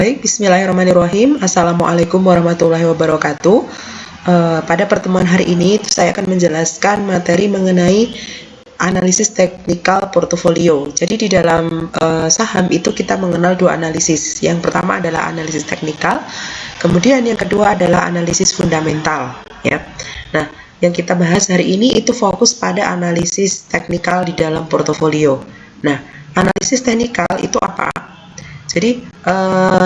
Baik, bismillahirrahmanirrahim. Assalamualaikum warahmatullahi wabarakatuh. Pada pertemuan hari ini saya akan menjelaskan materi mengenai analisis teknikal portofolio. Jadi di dalam saham itu kita mengenal dua analisis. Yang pertama adalah analisis teknikal, kemudian yang kedua adalah analisis fundamental. Ya. Nah, yang kita bahas hari ini itu fokus pada analisis teknikal di dalam portofolio. Nah, analisis teknikal itu apa? Jadi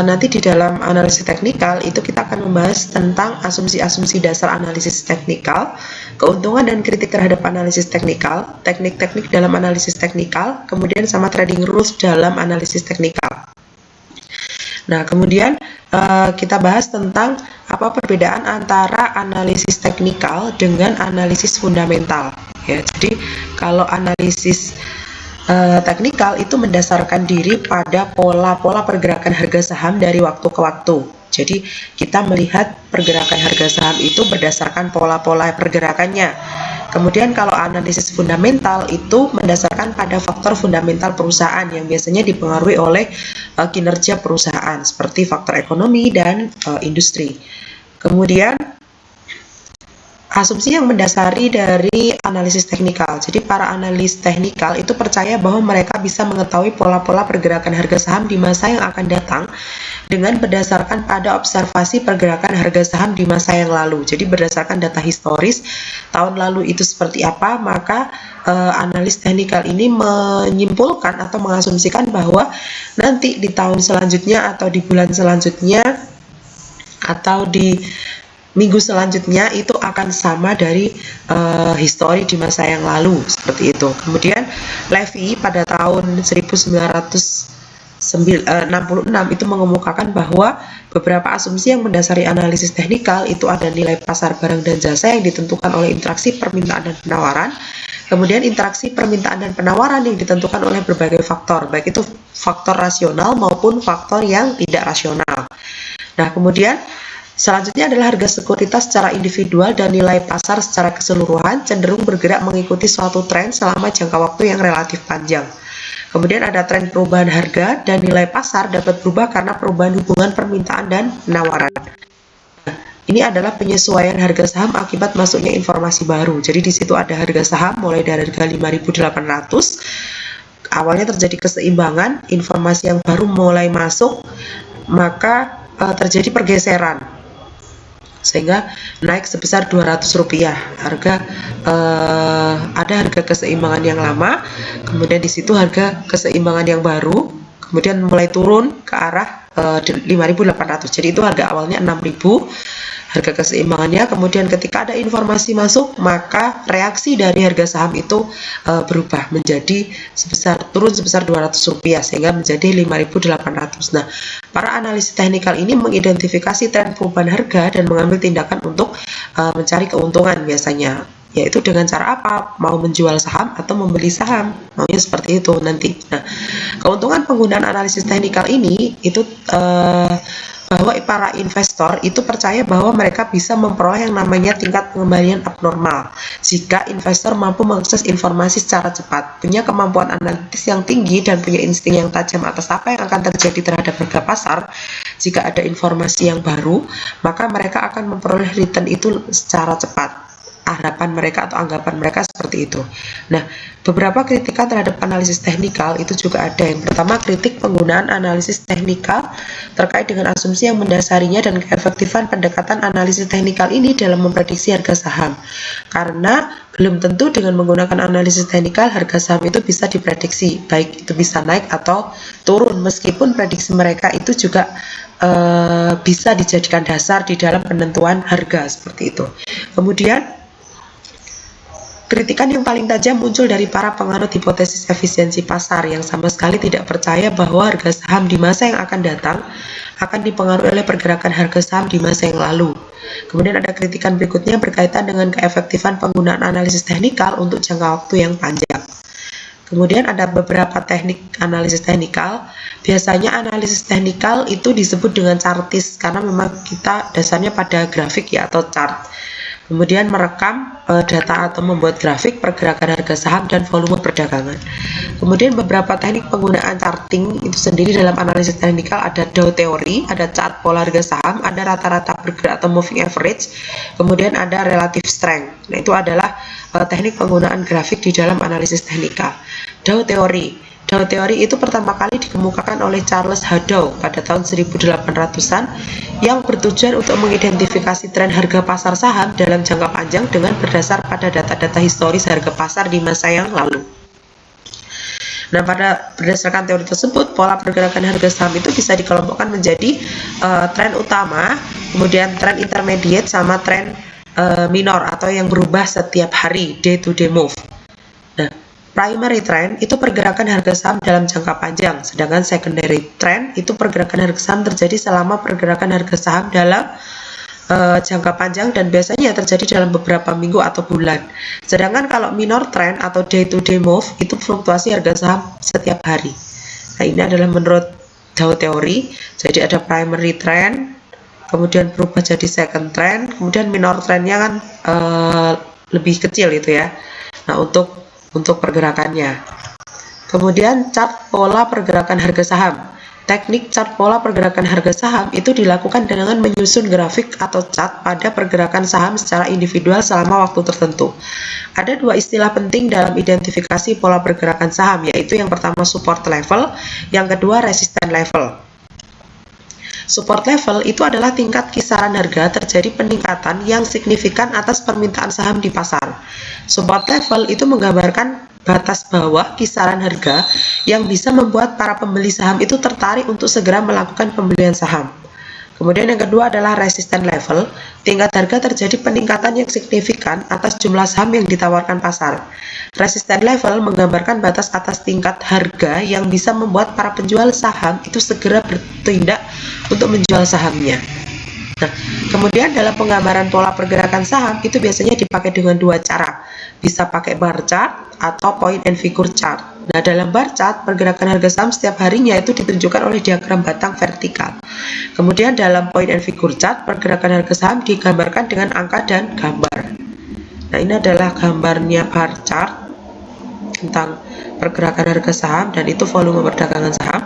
nanti di dalam analisis teknikal itu kita akan membahas tentang asumsi-asumsi dasar analisis teknikal, keuntungan dan kritik terhadap analisis teknikal, teknik-teknik dalam analisis teknikal, kemudian sama trading rules dalam analisis teknikal. Nah, kemudian kita bahas tentang apa perbedaan antara analisis teknikal dengan analisis fundamental. Ya, jadi kalau analisis teknikal itu mendasarkan diri pada pola-pola pergerakan harga saham dari waktu ke waktu. Jadi kita melihat pergerakan harga saham itu berdasarkan pola-pola pergerakannya. Kemudian kalau analisis fundamental itu mendasarkan pada faktor fundamental perusahaan yang biasanya dipengaruhi oleh kinerja perusahaan seperti faktor ekonomi dan industri. Kemudian asumsi yang mendasari dari analisis teknikal. Jadi para analis teknikal itu percaya bahwa mereka bisa mengetahui pola-pola pergerakan harga saham di masa yang akan datang dengan berdasarkan pada observasi pergerakan harga saham di masa yang lalu. Jadi berdasarkan data historis tahun lalu itu seperti apa, maka analis teknikal ini menyimpulkan atau mengasumsikan bahwa nanti di tahun selanjutnya atau di bulan selanjutnya atau di minggu selanjutnya itu akan sama dari histori di masa yang lalu, seperti itu. Kemudian Levy pada tahun 1966 itu mengemukakan bahwa beberapa asumsi yang mendasari analisis teknikal itu ada nilai pasar barang dan jasa yang ditentukan oleh interaksi permintaan dan penawaran. Kemudian interaksi permintaan dan penawaran yang ditentukan oleh berbagai faktor, baik itu faktor rasional maupun faktor yang tidak rasional. Nah, kemudian selanjutnya adalah harga sekuritas secara individual dan nilai pasar secara keseluruhan cenderung bergerak mengikuti suatu tren selama jangka waktu yang relatif panjang. Kemudian ada tren perubahan harga dan nilai pasar dapat berubah karena perubahan hubungan permintaan dan penawaran. Ini adalah penyesuaian harga saham akibat masuknya informasi baru. Jadi di situ ada harga saham mulai dari harga 5.800. Awalnya terjadi keseimbangan, informasi yang baru mulai masuk, maka terjadi pergeseran sehingga naik sebesar Rp200. Ada harga keseimbangan yang lama, kemudian di situ harga keseimbangan yang baru, kemudian mulai turun ke arah 5.800. Jadi itu harga awalnya 6.000 harga keseimbangannya. Kemudian ketika ada informasi masuk, maka reaksi dari harga saham itu berubah menjadi turun sebesar Rp200 sehingga menjadi 5.800. Nah, para analisis teknikal ini mengidentifikasi tren perubahan harga dan mengambil tindakan untuk mencari keuntungan biasanya, yaitu dengan cara apa? Mau menjual saham atau membeli saham, maunya seperti itu nanti. Nah, keuntungan penggunaan analisis teknikal ini itu bahwa para investor itu percaya bahwa mereka bisa memperoleh yang namanya tingkat pengembalian abnormal jika investor mampu mengakses informasi secara cepat, punya kemampuan analitis yang tinggi dan punya insting yang tajam atas apa yang akan terjadi terhadap harga pasar. Jika ada informasi yang baru, maka mereka akan memperoleh return itu secara cepat. Harapan mereka atau anggapan mereka seperti itu. Nah, beberapa kritikan terhadap analisis teknikal itu juga ada. Yang pertama, kritik penggunaan analisis teknikal terkait dengan asumsi yang mendasarinya dan keefektifan pendekatan analisis teknikal ini dalam memprediksi harga saham. Karena belum tentu dengan menggunakan analisis teknikal harga saham itu bisa diprediksi, baik itu bisa naik atau turun, meskipun prediksi mereka itu juga bisa dijadikan dasar di dalam penentuan harga, seperti itu. Kemudian kritikan yang paling tajam muncul dari para penganut hipotesis efisiensi pasar yang sama sekali tidak percaya bahwa harga saham di masa yang akan datang akan dipengaruhi oleh pergerakan harga saham di masa yang lalu. Kemudian ada kritikan berikutnya berkaitan dengan keefektifan penggunaan analisis teknikal untuk jangka waktu yang panjang. Kemudian ada beberapa teknik analisis teknikal. Biasanya analisis teknikal itu disebut dengan chartis karena memang kita dasarnya pada grafik ya atau chart. Kemudian merekam data atau membuat grafik pergerakan harga saham dan volume perdagangan. Kemudian beberapa teknik penggunaan charting itu sendiri dalam analisis teknikal ada Dow teori, ada chart pola harga saham, ada rata-rata bergerak atau moving average, kemudian ada relative strength. Nah, itu adalah teknik penggunaan grafik di dalam analisis teknikal. Dow teori. Dow teori itu pertama kali dikemukakan oleh Charles H. Dow pada tahun 1800-an yang bertujuan untuk mengidentifikasi tren harga pasar saham dalam jangka panjang dengan berdasar pada data-data historis harga pasar di masa yang lalu. Nah, berdasarkan teori tersebut, pola pergerakan harga saham itu bisa dikelompokkan menjadi tren utama, kemudian tren intermediate, sama tren minor atau yang berubah setiap hari, day to day move. Nah, primary trend itu pergerakan harga saham dalam jangka panjang, sedangkan secondary trend itu pergerakan harga saham terjadi selama pergerakan harga saham dalam jangka panjang dan biasanya terjadi dalam beberapa minggu atau bulan. Sedangkan kalau minor trend atau day to day move itu fluktuasi harga saham setiap hari. Nah, ini adalah menurut Dow teori. Jadi ada primary trend, kemudian berubah jadi second trend, kemudian minor trendnya kan lebih kecil itu ya. Nah, untuk pergerakannya. Kemudian chart pola pergerakan harga saham. Teknik chart pola pergerakan harga saham itu dilakukan dengan menyusun grafik atau chart pada pergerakan saham secara individual selama waktu tertentu. Ada dua istilah penting dalam identifikasi pola pergerakan saham, yaitu yang pertama support level, yang kedua resistance level. Support level itu adalah tingkat kisaran harga terjadi peningkatan yang signifikan atas permintaan saham di pasar. Support level itu menggambarkan batas bawah kisaran harga yang bisa membuat para pembeli saham itu tertarik untuk segera melakukan pembelian saham. Kemudian yang kedua adalah resistance level, tingkat harga terjadi peningkatan yang signifikan atas jumlah saham yang ditawarkan pasar. Resistance level menggambarkan batas atas tingkat harga yang bisa membuat para penjual saham itu segera bertindak untuk menjual sahamnya. Nah, kemudian dalam penggambaran pola pergerakan saham itu biasanya dipakai dengan dua cara. Bisa pakai bar chart atau point and figure chart. Nah, dalam bar chart, pergerakan harga saham setiap harinya itu ditunjukkan oleh diagram batang vertikal. Kemudian dalam point and figure chart, pergerakan harga saham digambarkan dengan angka dan gambar. Nah, ini adalah gambarnya bar chart tentang pergerakan harga saham dan itu volume perdagangan saham.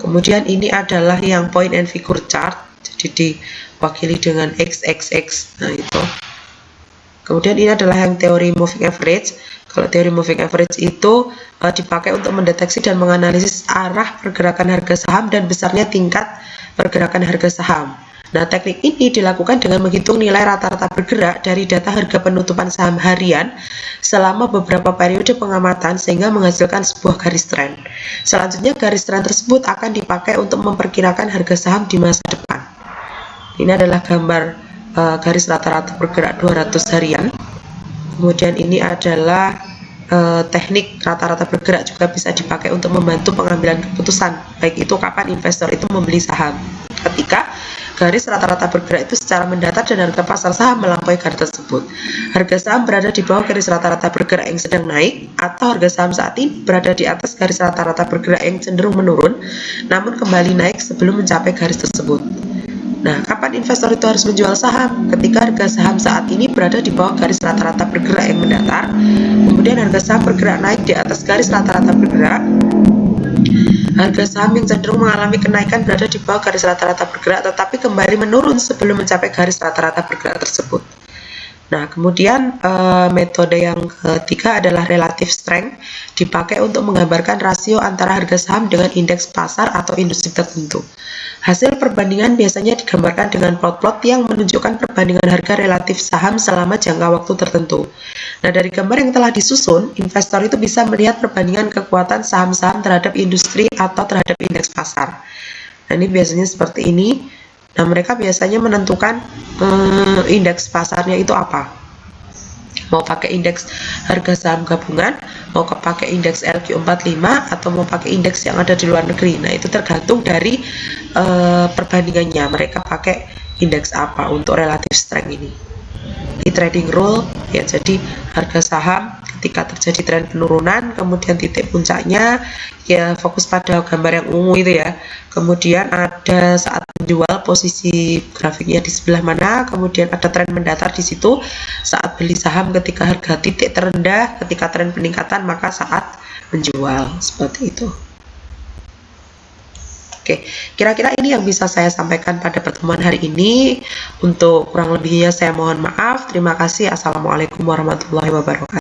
Kemudian ini adalah yang point and figure chart, jadi diwakili dengan XXX. Nah, itu. Kemudian ini adalah yang teori moving average. Kalau teori moving average itu dipakai untuk mendeteksi dan menganalisis arah pergerakan harga saham dan besarnya tingkat pergerakan harga saham. Nah, teknik ini dilakukan dengan menghitung nilai rata-rata bergerak dari data harga penutupan saham harian selama beberapa periode pengamatan sehingga menghasilkan sebuah garis tren. Selanjutnya, garis tren tersebut akan dipakai untuk memperkirakan harga saham di masa depan. Ini adalah gambar garis rata-rata bergerak 200 harian. Kemudian ini adalah teknik rata-rata bergerak juga bisa dipakai untuk membantu pengambilan keputusan, baik itu kapan investor itu membeli saham. Ketika garis rata-rata bergerak itu secara mendatar dan harga pasar saham melampaui garis tersebut. Harga saham berada di bawah garis rata-rata bergerak yang sedang naik, atau harga saham saat ini berada di atas garis rata-rata bergerak yang cenderung menurun, namun kembali naik sebelum mencapai garis tersebut. Nah, kapan investor itu harus menjual saham? Ketika harga saham saat ini berada di bawah garis rata-rata bergerak yang mendatar, kemudian harga saham bergerak naik di atas garis rata-rata bergerak. Harga saham yang cenderung mengalami kenaikan berada di bawah garis rata-rata bergerak tetapi kembali menurun sebelum mencapai garis rata-rata bergerak tersebut. Nah, kemudian metode yang ketiga adalah relative strength, dipakai untuk menggambarkan rasio antara harga saham dengan indeks pasar atau industri tertentu. Hasil perbandingan biasanya digambarkan dengan plot-plot yang menunjukkan perbandingan harga relatif saham selama jangka waktu tertentu. Nah, dari gambar yang telah disusun, investor itu bisa melihat perbandingan kekuatan saham-saham terhadap industri atau terhadap indeks pasar. Nah, ini biasanya seperti ini. Nah, mereka biasanya menentukan indeks pasarnya itu apa. Mau pakai indeks harga saham gabungan, mau pakai indeks LQ45, atau mau pakai indeks yang ada di luar negeri. Nah, itu tergantung dari perbandingannya. Mereka pakai indeks apa untuk relative strength ini. di trading rule ya. Jadi harga saham ketika terjadi tren penurunan kemudian titik puncaknya ya, fokus pada gambar yang ungu itu ya. Kemudian ada saat menjual, posisi grafiknya di sebelah mana, kemudian ada tren mendatar di situ. Saat beli saham ketika harga titik terendah, ketika tren peningkatan maka saat menjual, seperti itu. Oke, kira-kira ini yang bisa saya sampaikan pada pertemuan hari ini. Untuk kurang lebihnya saya mohon maaf. Terima kasih. Assalamualaikum warahmatullahi wabarakatuh.